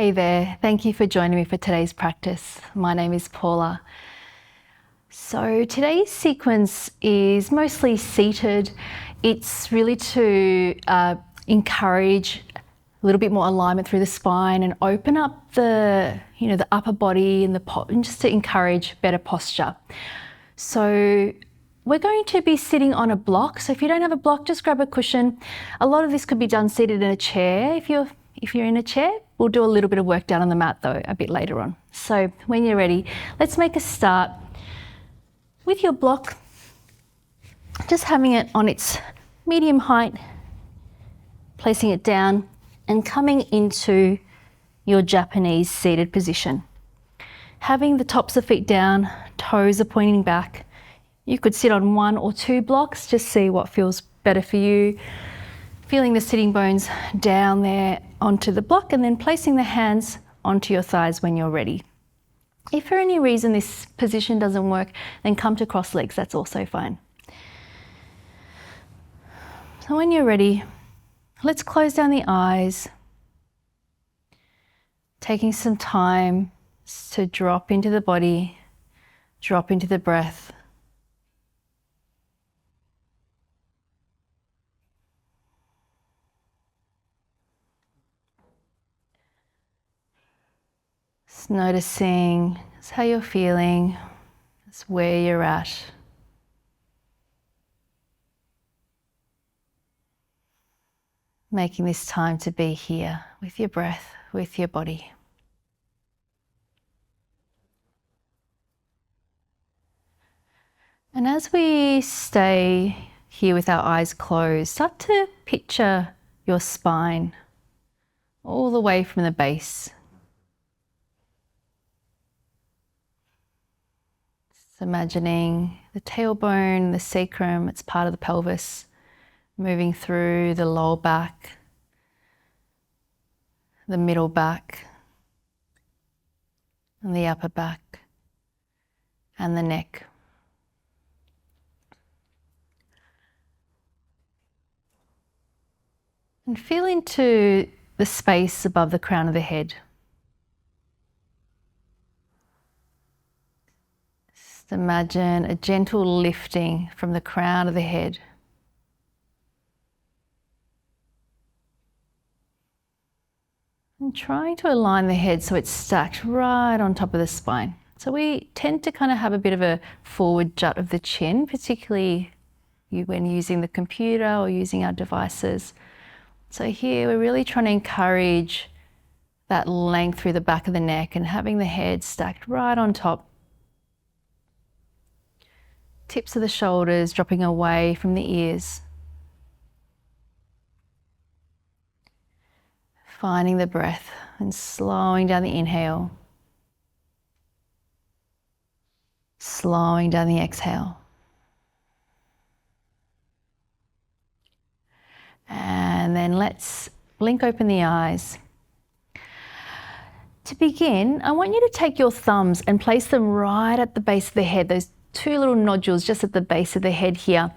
Hey there, thank you for joining me for today's practice. My name is Paula. So today's sequence is mostly seated. It's really to encourage a little bit more alignment through the spine and open up the upper body and just to encourage better posture. So we're going to be sitting on a block. So if you don't have a block, just grab a cushion. A lot of this could be done seated in a chair. If you're in a chair, we'll do a little bit of work down on the mat though, a bit later on. So when you're ready, let's make a start with your block, just having it on its medium height, placing it down and coming into your Japanese seated position. Having the tops of feet down, toes are pointing back. You could sit on 1 or 2 blocks, just see what feels better for you. Feeling the sitting bones down there onto the block and then placing the hands onto your thighs when you're ready. If for any reason this position doesn't work, then come to cross legs, that's also fine. So when you're ready, let's close down the eyes, taking some time to drop into the body, drop into the breath. Just noticing just how you're feeling, just where you're at. Making this time to be here with your breath, with your body. And as we stay here with our eyes closed, start to picture your spine all the way from the base. Just imagining the tailbone, the sacrum, it's part of the pelvis, moving through the lower back, the middle back, and the upper back, and the neck. And feel into the space above the crown of the head. Just imagine a gentle lifting from the crown of the head. And trying to align the head so it's stacked right on top of the spine. So we tend to kind of have a bit of a forward jut of the chin, particularly when using the computer or using our devices. So here we're really trying to encourage that length through the back of the neck and having the head stacked right on top. Tips of the shoulders dropping away from the ears. Finding the breath and slowing down the inhale. Slowing down the exhale. And then let's blink open the eyes. To begin, I want you to take your thumbs and place them right at the base of the head, those 2 little nodules just at the base of the head here.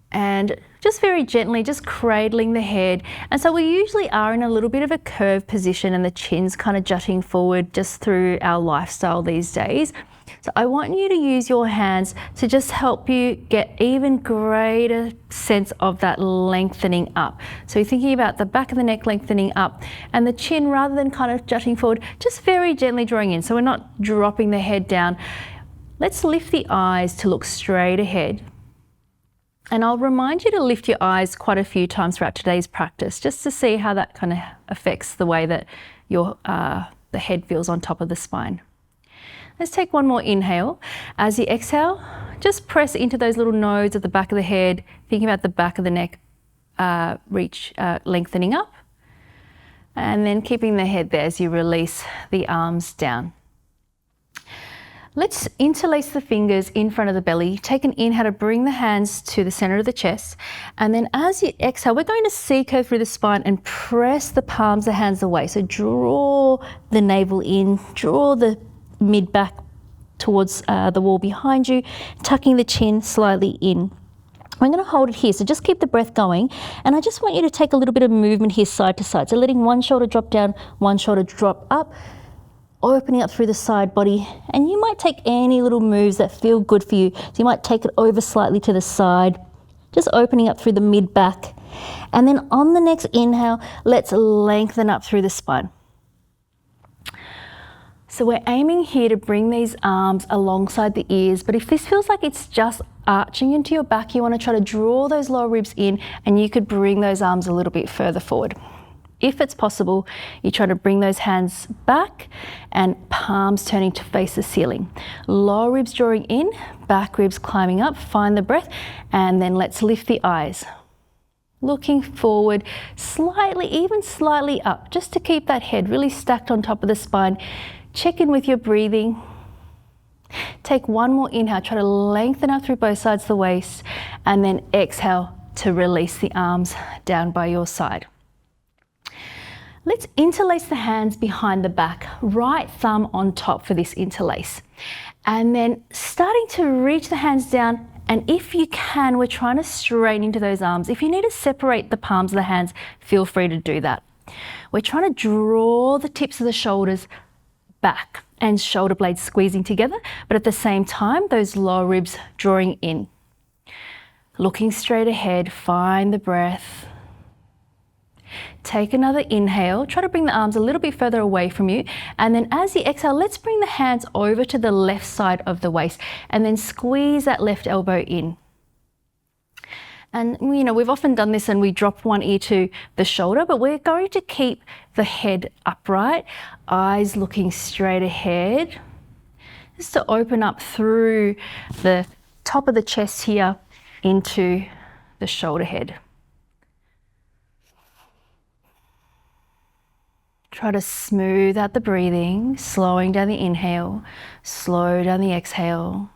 And just very gently, just cradling the head. And so we usually are in a little bit of a curved position and the chin's kind of jutting forward just through our lifestyle these days. So I want you to use your hands to just help you get even greater sense of that lengthening up. So you're thinking about the back of the neck lengthening up and the chin, rather than kind of jutting forward, just very gently drawing in. So we're not dropping the head down. Let's lift the eyes to look straight ahead. And I'll remind you to lift your eyes quite a few times throughout today's practice, just to see how that kind of affects the way that the head feels on top of the spine. Let's take one more inhale. As you exhale, just press into those little nodes at the back of the head, thinking about the back of the neck lengthening up, and then keeping the head there as you release the arms down. Let's interlace the fingers in front of the belly. Take an inhale to bring the hands to the center of the chest. And then as you exhale, we're going to C-curve through the spine and press the palms of the hands away. So draw the navel in, draw the mid-back towards the wall behind you, tucking the chin slightly in. I'm going to hold it here, so just keep the breath going, and I just want you to take a little bit of movement here side to side. So letting one shoulder drop down, one shoulder drop up, opening up through the side body, and you might take any little moves that feel good for you. So you might take it over slightly to the side, just opening up through the mid back. And then on the next inhale, let's lengthen up through the spine. So we're aiming here to bring these arms alongside the ears, but if this feels like it's just arching into your back, you want to try to draw those lower ribs in, and you could bring those arms a little bit further forward. If it's possible, you try to bring those hands back and palms turning to face the ceiling. Lower ribs drawing in, back ribs climbing up, find the breath, and then let's lift the eyes. Looking forward, slightly, even slightly up, just to keep that head really stacked on top of the spine. Check in with your breathing. Take one more inhale, try to lengthen up through both sides of the waist, and then exhale to release the arms down by your side. Let's interlace the hands behind the back, right thumb on top for this interlace. And then starting to reach the hands down, and if you can, we're trying to straighten into those arms. If you need to separate the palms of the hands, feel free to do that. We're trying to draw the tips of the shoulders back and shoulder blades squeezing together, but at the same time, those lower ribs drawing in. Looking straight ahead, find the breath. Take another inhale, try to bring the arms a little bit further away from you, and then as you exhale, let's bring the hands over to the left side of the waist and then squeeze that left elbow in. And you know, we've often done this and we drop one ear to the shoulder, but we're going to keep the head upright, eyes looking straight ahead, just to open up through the top of the chest here into the shoulder head. Try to smooth out the breathing, slowing down the inhale, slow down the exhale.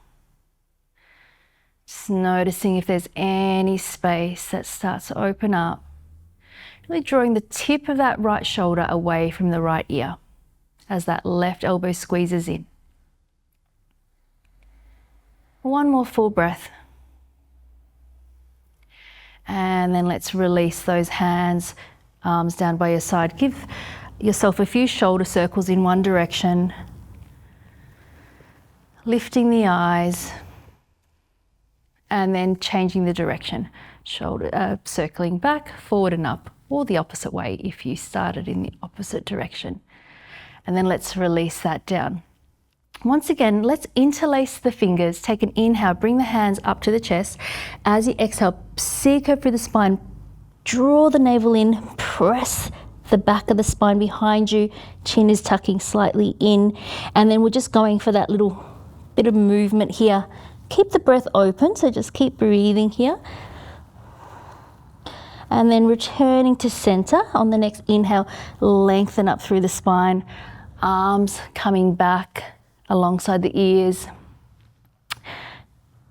Just noticing if there's any space that starts to open up. Really drawing the tip of that right shoulder away from the right ear as that left elbow squeezes in. One more full breath. And then let's release those hands, arms down by your side. Give yourself a few shoulder circles in one direction. Lifting the eyes. And then changing the direction. Shoulder circling back, forward and up, or the opposite way if you started in the opposite direction. And then let's release that down. Once again, let's interlace the fingers. Take an inhale, bring the hands up to the chest. As you exhale, C curve through the spine. Draw the navel in, press the back of the spine behind you. Chin is tucking slightly in. And then we're just going for that little bit of movement here. Keep the breath open, so just keep breathing here. And then returning to center on the next inhale, lengthen up through the spine. Arms coming back alongside the ears.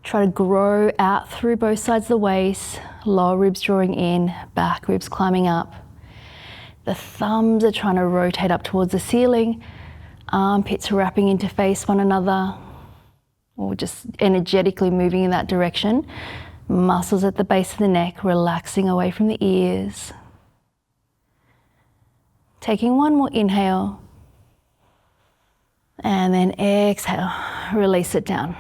Try to grow out through both sides of the waist. Lower ribs drawing in, back ribs climbing up. The thumbs are trying to rotate up towards the ceiling. Armpits wrapping into face one another. Or just energetically moving in that direction. Muscles at the base of the neck relaxing away from the ears. Taking one more inhale. And then exhale, release it down.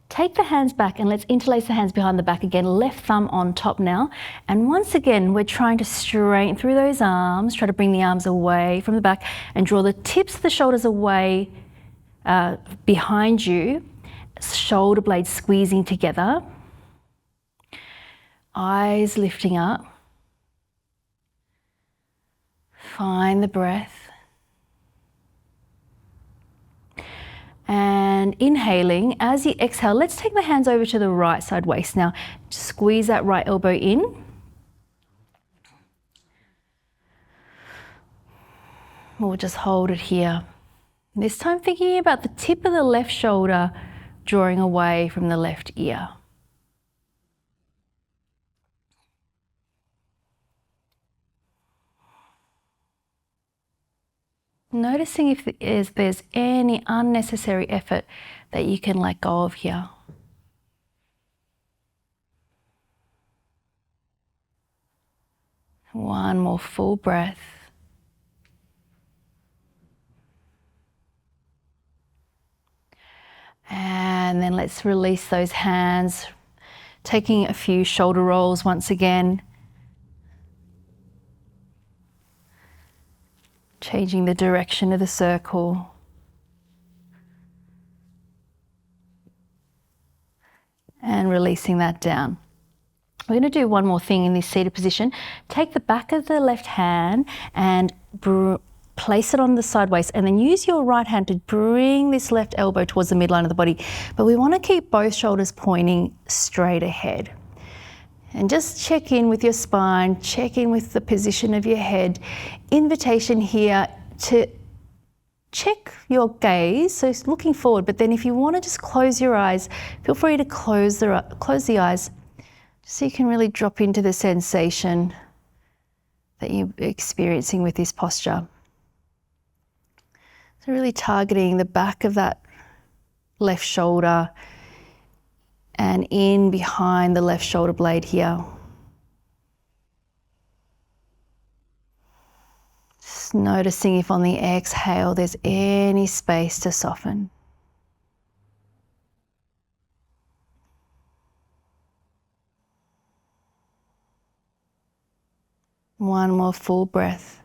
Take the hands back and let's interlace the hands behind the back again, left thumb on top now. And once again, we're trying to straighten through those arms, try to bring the arms away from the back and draw the tips of the shoulders away behind you, shoulder blades squeezing together, eyes lifting up. Find the breath. And inhaling, as you exhale, let's take the hands over to the right side waist now. Just squeeze that right elbow in. We'll just hold it here. This time thinking about the tip of the left shoulder drawing away from the left ear. Noticing if there's any unnecessary effort that you can let go of here. One more full breath. And then let's release those hands, taking a few shoulder rolls once again. Changing the direction of the circle. And releasing that down. We're going to do one more thing in this seated position. Take the back of the left hand and place it on the side waist, and then use your right hand to bring this left elbow towards the midline of the body. But we want to keep both shoulders pointing straight ahead. And just check in with your spine, check in with the position of your head. Invitation here to check your gaze, so looking forward, but then if you want to just close your eyes, feel free to close the eyes so you can really drop into the sensation that you're experiencing with this posture. So really targeting the back of that left shoulder and in behind the left shoulder blade here. Just noticing if on the exhale there's any space to soften. One more full breath.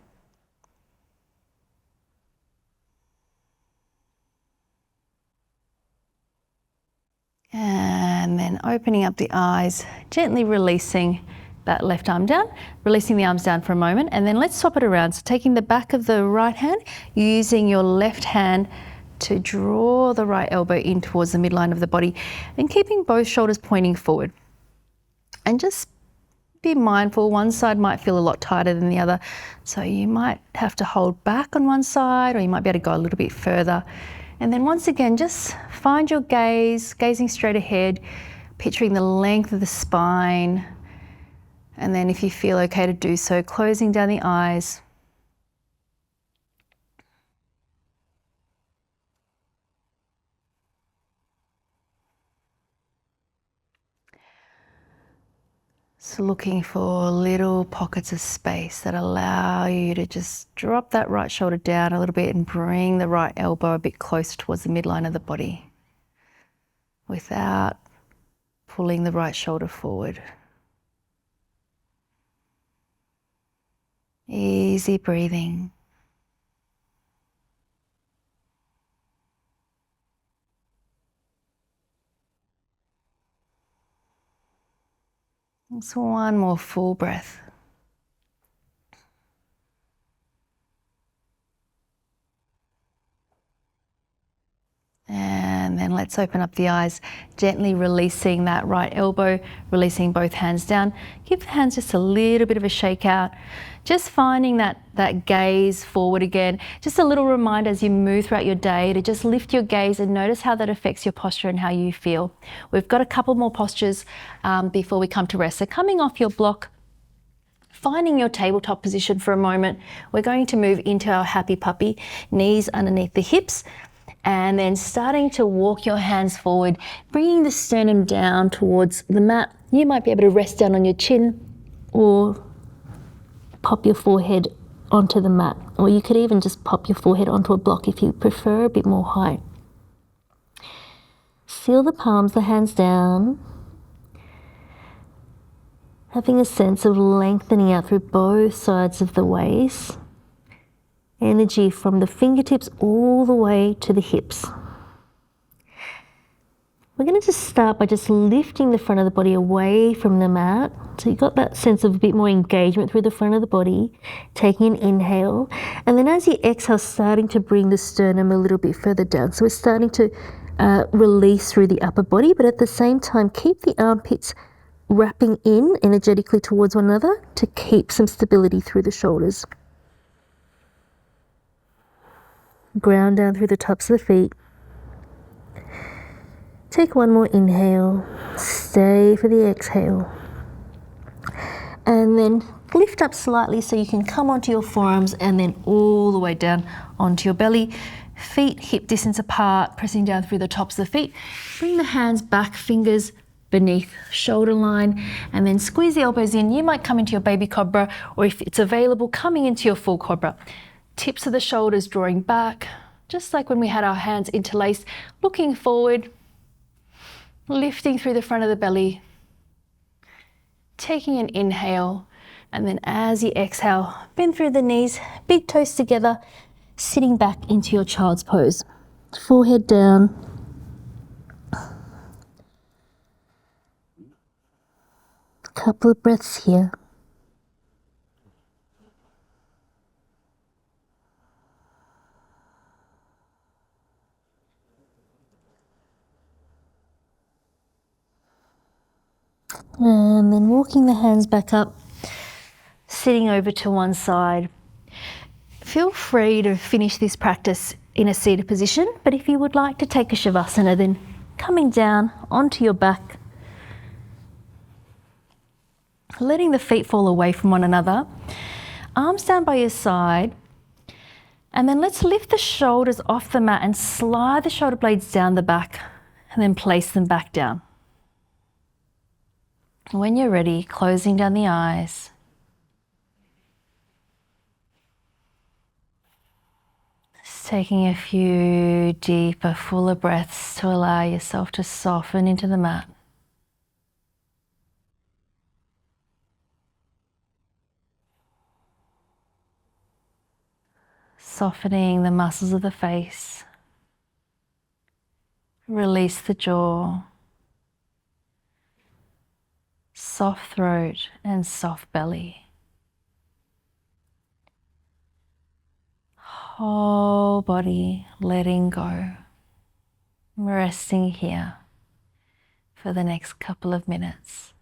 And then opening up the eyes, gently releasing that left arm down, releasing the arms down for a moment, and then let's swap it around. So taking the back of the right hand, using your left hand to draw the right elbow in towards the midline of the body, and keeping both shoulders pointing forward. And just be mindful, one side might feel a lot tighter than the other, so you might have to hold back on one side, or you might be able to go a little bit further. And then once again, just find your gaze, gazing straight ahead, picturing the length of the spine. And then if you feel okay to do so, closing down the eyes. So looking for little pockets of space that allow you to just drop that right shoulder down a little bit and bring the right elbow a bit closer towards the midline of the body without pulling the right shoulder forward. Easy breathing. Just one more full breath. And then let's open up the eyes, gently releasing that right elbow, releasing both hands down. Give the hands just a little bit of a shake out. Just finding that gaze forward again. Just a little reminder as you move throughout your day to just lift your gaze and notice how that affects your posture and how you feel. We've got a couple more postures before we come to rest. So coming off your block, finding your tabletop position for a moment, we're going to move into our happy puppy, knees underneath the hips, and then starting to walk your hands forward, bringing the sternum down towards the mat. You might be able to rest down on your chin or pop your forehead onto the mat, or you could even just pop your forehead onto a block if you prefer a bit more height. Seal the palms, the hands down, having a sense of lengthening out through both sides of the waist. Energy from the fingertips all the way to the hips. We're going to just start by just lifting the front of the body away from the mat. So you've got that sense of a bit more engagement through the front of the body, taking an inhale. And then as you exhale, starting to bring the sternum a little bit further down. So we're starting to release through the upper body, but at the same time, keep the armpits wrapping in energetically towards one another to keep some stability through the shoulders. Ground down through the tops of the feet. Take one more inhale, stay for the exhale. And then lift up slightly so you can come onto your forearms and then all the way down onto your belly. Feet hip distance apart, pressing down through the tops of the feet. Bring the hands back, fingers beneath shoulder line, and then squeeze the elbows in. You might come into your baby cobra, or if it's available, coming into your full cobra. Tips of the shoulders drawing back, just like when we had our hands interlaced, looking forward, lifting through the front of the belly, taking an inhale, and then as you exhale, bend through the knees, big toes together, sitting back into your child's pose. Forehead down. Couple of breaths here. And then walking the hands back up, sitting over to one side. Feel free to finish this practice in a seated position, but if you would like to take a shavasana, then coming down onto your back, letting the feet fall away from one another, arms down by your side, and then let's lift the shoulders off the mat and slide the shoulder blades down the back, and then place them back down. When you're ready, closing down the eyes. Just taking a few deeper, fuller breaths to allow yourself to soften into the mat. Softening the muscles of the face. Release the jaw. Soft throat and soft belly. Whole body letting go. Resting here for the next couple of minutes.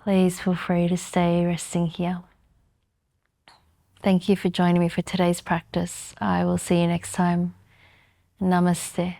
Please feel free to stay resting here. Thank you for joining me for today's practice. I will see you next time. Namaste.